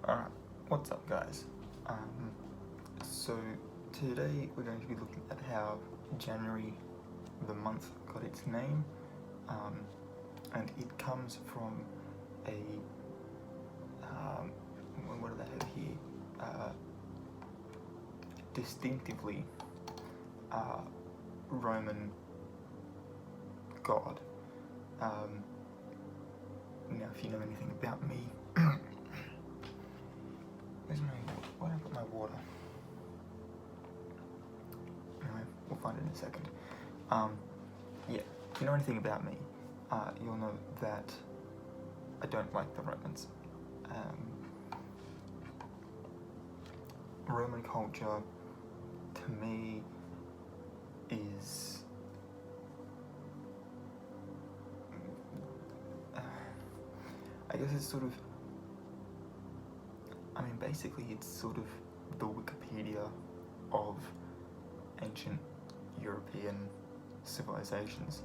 Alright, what's up guys? So today we're going to be looking at how January, the month, got its name, and it comes from a, what do they have here? Distinctively Roman god. Now if you know anything about me, where did I put my water? Anyway, we'll find it in a second. Yeah, if you know anything about me, you'll know that I don't like the Romans. Roman culture, to me, is I guess it's sort of, basically it's sort of the Wikipedia of ancient European civilizations.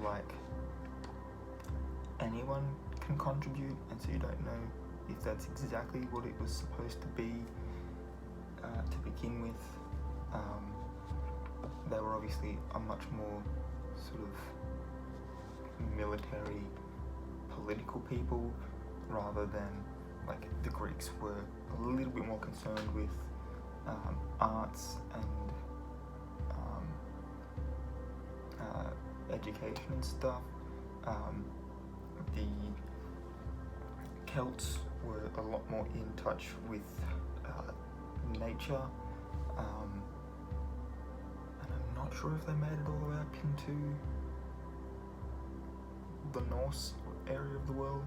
Like, anyone can contribute, and so you don't know if that's exactly what it was supposed to be to begin with. They were obviously a much more sort of military, political people, rather than, like, the Greeks were a little bit more concerned with arts and education and stuff. The Celts were a lot more in touch with nature, and I'm not sure if they made it all the way up into the Norse area of the world,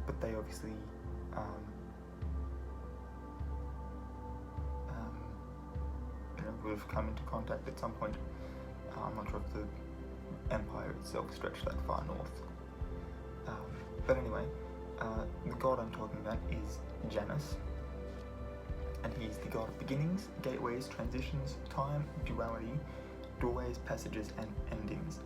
but they obviously would have come into contact at some point. I'm not sure if the empire itself stretched that far north. But anyway, the god I'm talking about is Janus, and he's the god of beginnings, gateways, transitions, time, duality, doorways, passages, and endings.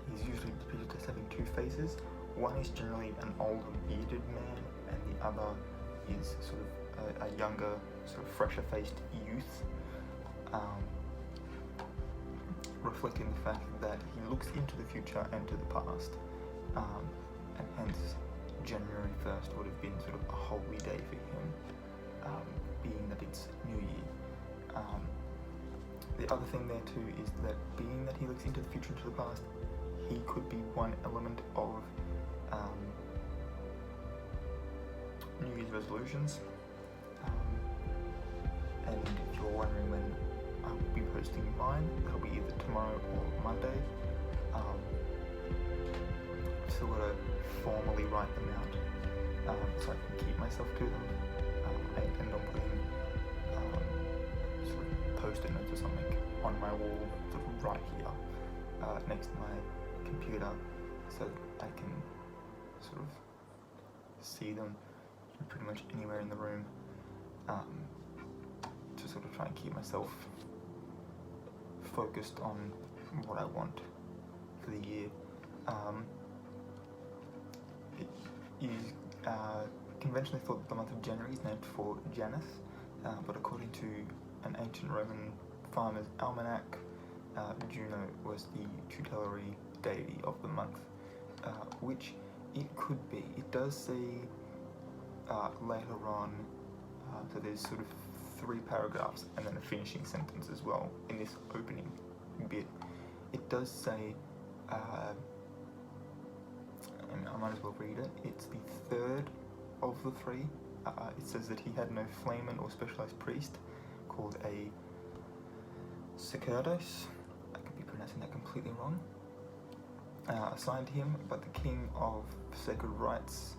He's usually depicted as having two faces. One is generally an older bearded man, and the other is sort of a younger, sort of fresher faced youth, reflecting the fact that he looks into the future and to the past, and hence January 1st would have been sort of a holy day for him, being that it's New Year. The other thing there too is that, being that he looks into the future and to the past, he could be one element of New Year's resolutions. And if you're wondering when I will be posting mine, that'll be either tomorrow or Monday. Still gotta formally write them out, so I can keep myself to them. I intend on putting sort of post-it notes or something on my wall, sort of right here, next to my computer, so that I can sort of see them pretty much anywhere in the room, to sort of try and keep myself focused on what I want for the year. It is conventionally thought that the month of January is named for Janus, but according to an ancient Roman farmer's almanac, Juno was the tutelary deity of the month, which it could be. It does say later on, so there's sort of 3 paragraphs and then a finishing sentence as well in this opening bit. It does say, and I might as well read it, it's the 3rd of the 3. It says that he had no flamen or specialized priest called a sacerdos, I could be pronouncing that completely wrong, assigned to him, but the king of sacred rites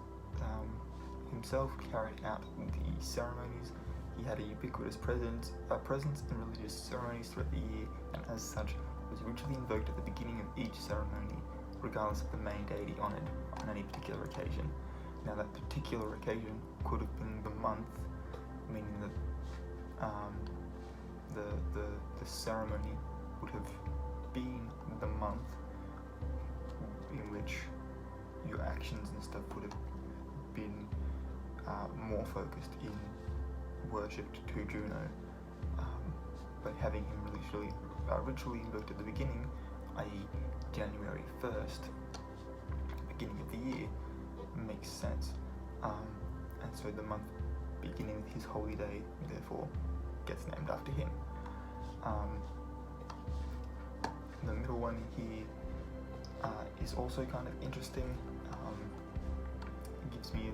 himself carried out the ceremonies. He had a ubiquitous presence in religious ceremonies throughout the year, and as such was ritually invoked at the beginning of each ceremony, regardless of the main deity honoured on any particular occasion. Now, that particular occasion could have been the month, meaning that the ceremony would have been the month in which your actions and stuff would have been more focused in worship to Juno, but having him ritually invoked at the beginning, i.e. January 1st, beginning of the year, makes sense. And so the month beginning with his holy day, therefore, gets named after him. The middle one here is also kind of interesting. It gives me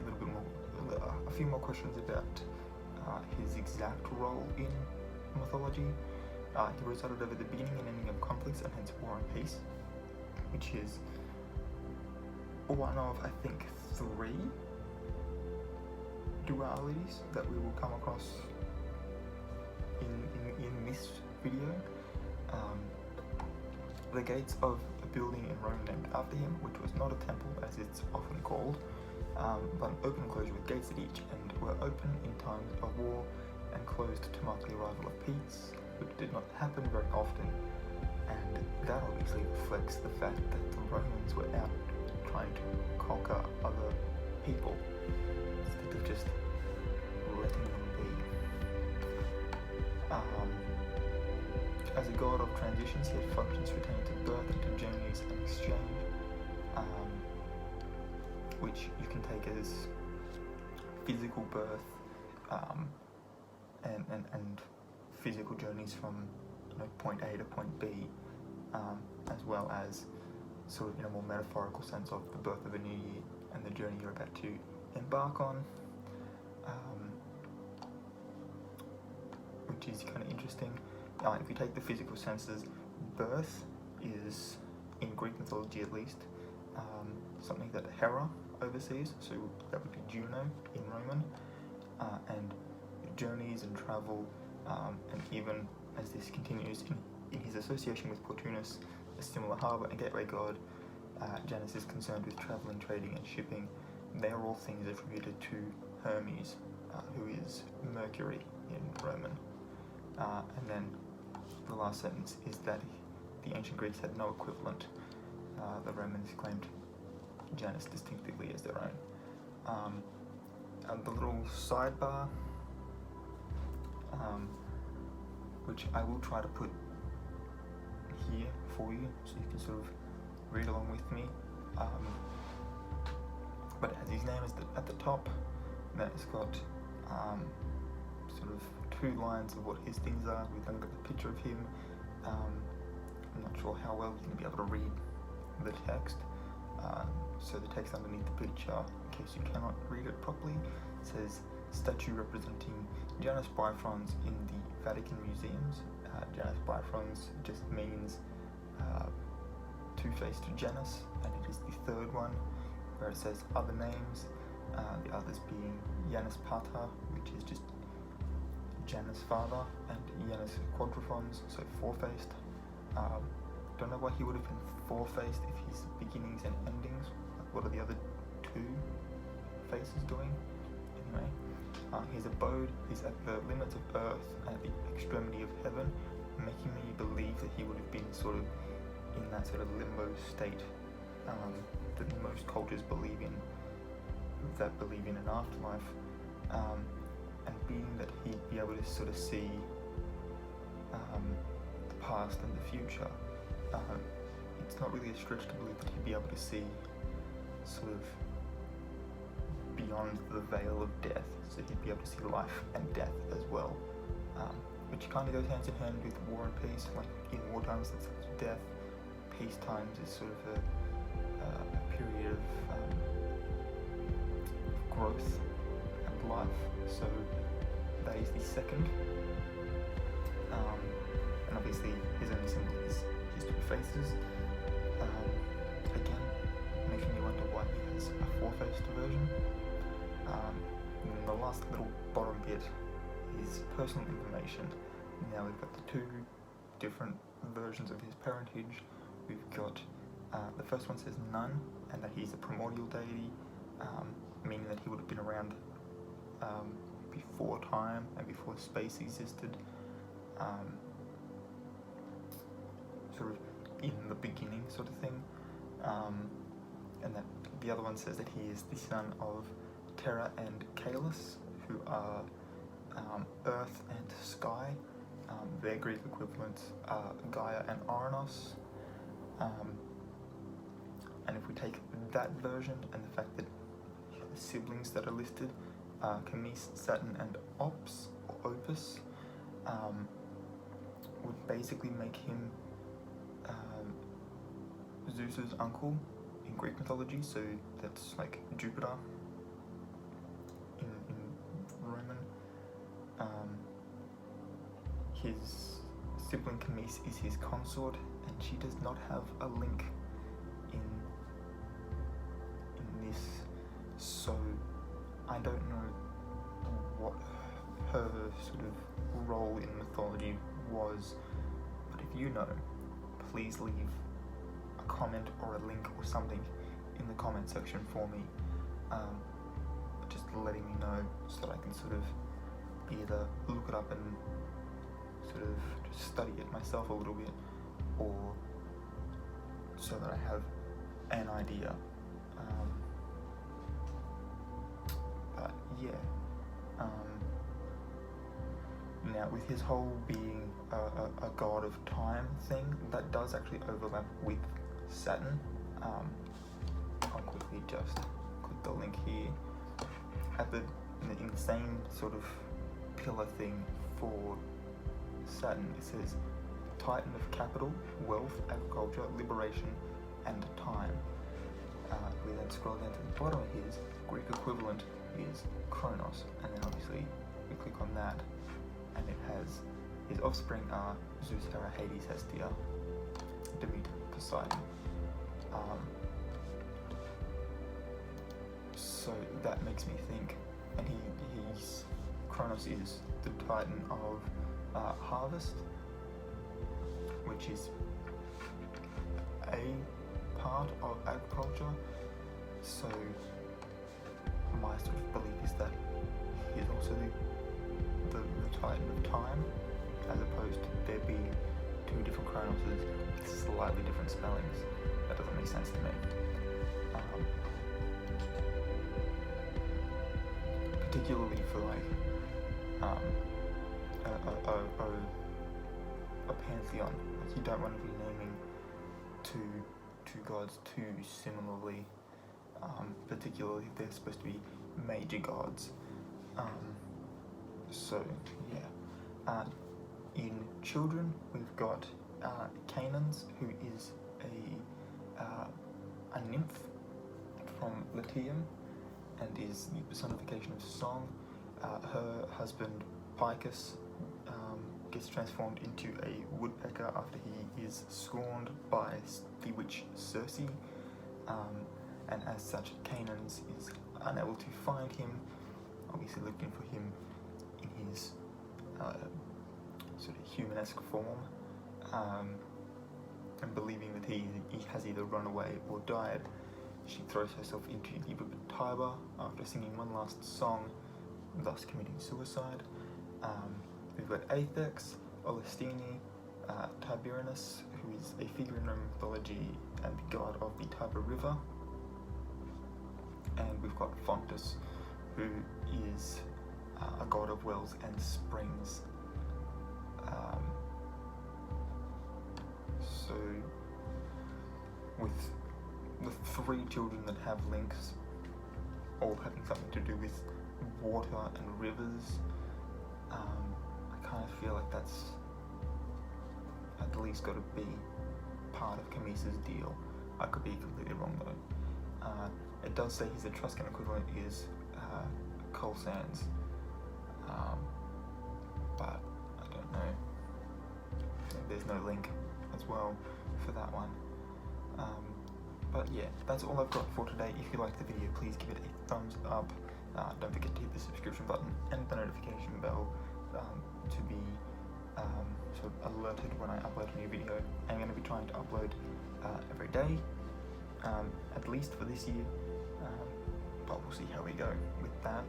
a few more questions about his exact role in mythology. He resided over the beginning and ending of conflicts and hence war and peace, which is one of, I think, 3 dualities that we will come across in this video. The gates of a building in Rome named after him, which was not a temple as it's often called, but an open enclosure with gates at each end, were open in times of war and closed to mark the arrival of peace, which did not happen very often. And that obviously reflects the fact that the Romans were out trying to conquer other people instead of just letting them be. As a god of transitions, he had functions pertaining to birth, to journeys, and exchange, which you can take as physical birth and physical journeys from point A to point B, as well as sort of in a more metaphorical sense of the birth of a new year and the journey you're about to embark on, which is kind of interesting. If you take the physical senses, birth is, in Greek mythology at least, something that Hera oversees, so that would be Juno in Roman, and journeys and travel, and even as this continues in his association with Portunus, a similar harbour and gateway god, Janus is concerned with travelling, trading and shipping. They are all things attributed to Hermes, who is Mercury in Roman. And then the last sentence is that the ancient Greeks had no equivalent. The Romans claimed Janus distinctively as their own. And the little sidebar, which I will try to put here for you so you can sort of read along with me. But as his name is at the top, that has got sort of 2 lines of what his things are. We've then got the picture of him. I'm not sure how well you're going to be able to read the text. So the text underneath the picture, in case you cannot read it properly, says statue representing Janus Bifrons in the Vatican museums. Janus Bifrons just means two-faced Janus, and it is the 3rd one where it says other names, the others being Janus Pater, which is just Janus father, and Janus Quadriphons, so 4-faced. Don't know why he would have been 4-faced if his beginnings and endings. Like, what are the other 2 faces doing? Anyway, his abode is at the limits of earth and at the extremity of heaven, making me believe that he would have been sort of in that sort of limbo state that most cultures believe in an afterlife, and being that he'd be able to sort of see the past and the future. It's not really a stretch to believe that he'd be able to see sort of beyond the veil of death, so he'd be able to see life and death as well, which kind of goes hand in hand with war and peace. Like in war times it's death, peace times is sort of a period of growth and life, so that is the 2nd, and obviously his only symbol is his 2 faces. Again, making me wonder why he has a 4-faced version. And the last little bottom bit is personal information. Now we've got the 2 different versions of his parentage. We've got the first one says none, and that he's a primordial deity, meaning that he would have been around before time and before space existed, sort of in the beginning sort of thing, and that the other one says that he is the son of Terra and Kalis, who are Earth and Sky. Their Greek equivalents are Gaia and Oranos. And if we take that version and the fact that the siblings that are listed are Chemise, Saturn, and Ops, or Opus, would basically make him Zeus's uncle in Greek mythology, so that's like Jupiter in Roman. His sibling Chemise is his consort, and she does not have a link in this, so I don't know what her sort of role in mythology was, but if you know, please leave a comment or a link or something in the comment section for me, just letting me know so that I can sort of either look it up and sort of just study it myself a little bit, or so that I have an idea. But yeah, now with his whole being a god of time thing, that does actually overlap with Saturn. I'll quickly just click the link here. In the same sort of pillar thing for Saturn, it says Titan of capital, wealth, agriculture, liberation, and time. We then scroll down to the bottom of his Greek equivalent is Kronos, and then obviously we click on that, and it has his offspring are Zeus, Hera, Hades, Hestia, Demeter, Poseidon. So that makes me think, and he's Kronos is the Titan of harvest, which is a part of agriculture. So my sort of belief is that he's also the Titan of time, as opposed to there being two different Kronoses with slightly different spellings. That doesn't make sense to me. Particularly for like a pantheon. Like, you don't want to be naming two gods too similarly, particularly if they're supposed to be major gods. So yeah. In children, we've got Canaans, who is a nymph from Latium and is the personification of song. Her husband Picus gets transformed into a woodpecker after he is scorned by the witch Circe, and as such Canaans is unable to find him, obviously looking for him in his sort of humanesque form, and believing that he has either run away or died. She throws herself into the river Tiber after singing one last song, thus committing suicide. We've got Athex, Olistene, Tiberinus, who is a figure in Roman mythology and the god of the Tiber River. And we've got Fontus, who is a god of wells and springs. So, with the three children that have links, all having something to do with water and rivers, I kind of feel like that's at least got to be part of Chemise's deal. I could be completely wrong though. It does say his Etruscan equivalent is coal sands, but I don't know. There's no link as well for that one. But yeah, that's all I've got for today. If you liked the video, please give it a thumbs up. Don't forget to hit the subscription button and the notification bell to be sort of alerted when I upload a new video. I'm going to be trying to upload every day, at least for this year, but we'll see how we go with that.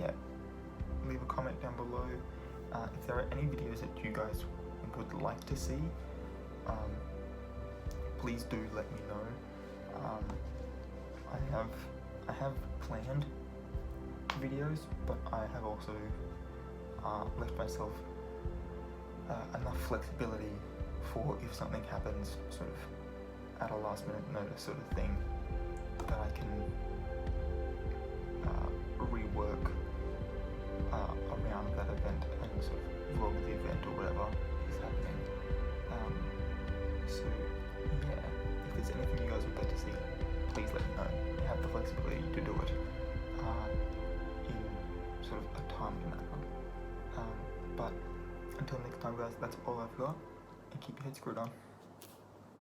Yeah, leave a comment down below if there are any videos that you guys would like to see, please do let me know. I have planned videos, but I have also left myself enough flexibility for if something happens sort of at a last minute notice sort of thing, that I can rework around that event and sort of vlog the event or whatever is happening. So yeah, if there's anything you guys would like to see, please let me know. I have the flexibility to do it in sort of a timely manner. But until next time, guys, that's all I've got, and keep your head screwed on.